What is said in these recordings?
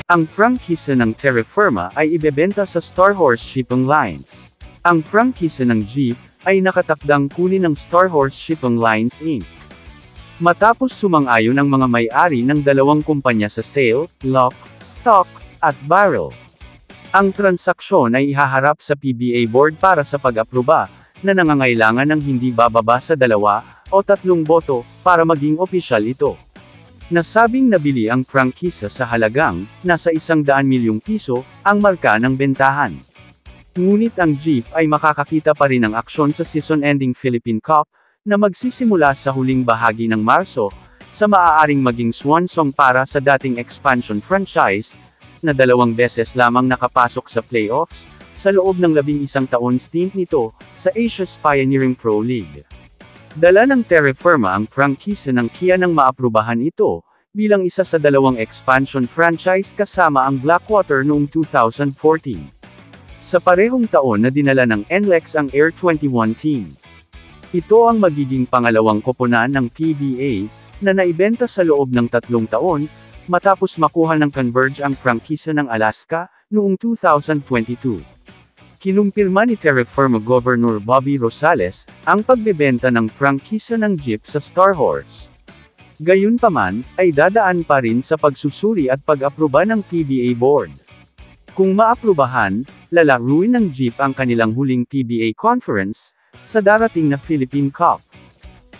Ang prangkisa ng Terra Firma ay ibebenta sa Star Horse Shipping Lines. Ang prangkisa ng Jeep ay nakatakdang kunin ng Star Horse Shipping Lines Inc. Matapos sumang-ayon ang mga may-ari ng dalawang kumpanya sa sale, lock, stock, at barrel. Ang transaksyon ay ihaharap sa PBA Board para sa pag-aproba, na nangangailangan ng hindi bababa sa 2 o 3 boto para maging opisyal ito. Nasabing nabili ang prangkisa sa halagang nasa 100 milyong piso ang marka ng bentahan. Ngunit ang Jeep ay makakakita pa rin ng aksyon sa season-ending Philippine Cup na magsisimula sa huling bahagi ng Marso, sa maaaring maging swan song para sa dating expansion franchise, na 2 beses lamang nakapasok sa playoffs, sa loob ng 11 taon stint nito, sa Asia's Pioneering Pro League. Dala ng Terra Firma ang prangkisa ng Kia nang maaprubahan ito, bilang isa sa 2 expansion franchise kasama ang Blackwater noong 2014. Sa parehong taon na dinala ng NLEX ang Air 21 team. Ito ang magiging pangalawang koponan ng PBA, na naibenta sa loob ng 3 taon, matapos makuha ng Converge ang prangkisa ng Alaska, noong 2022. Kinumpirma ni Terra Firma Governor Bobby Rosales, ang pagbebenta ng prangkisa ng Jeep sa Star Horse. Gayunpaman, ay dadaan pa rin sa pagsusuri at pag-aproba ng PBA Board. Kung maaprubahan, lalaruin ng Jeep ang kanilang huling PBA Conference, sa darating na Philippine Cup.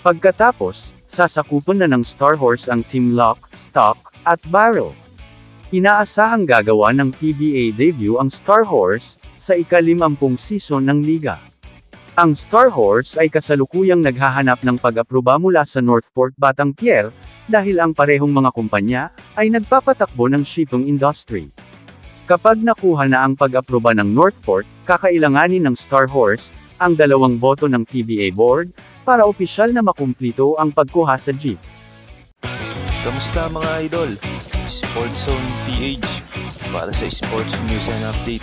Pagkatapos, sasakupan na ng Star Horse ang team lock, stock, at barrel. Inaasahang gagawa ng PBA debut ang Star Horse, sa ika-50 season ng liga. Ang Star Horse ay kasalukuyang naghahanap ng pag-aproba mula sa Northport Batang-Pierre, dahil ang parehong mga kumpanya, ay nagpapatakbo ng shipping industry. Kapag nakuha na ang pag-aproba ng Northport, kakailanganin ng Star Horse, ang 2 boto ng PBA Board, para opisyal na makumplito ang pagkuha sa Jeep. Kamusta mga idol? Sports Zone PH, para sa sports news and update.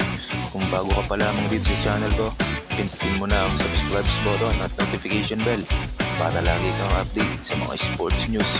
Kung bago ka pa lamang dito sa channel ko, pindutin mo na ang subscribe button at notification bell, para lagi kang update sa mga sports news.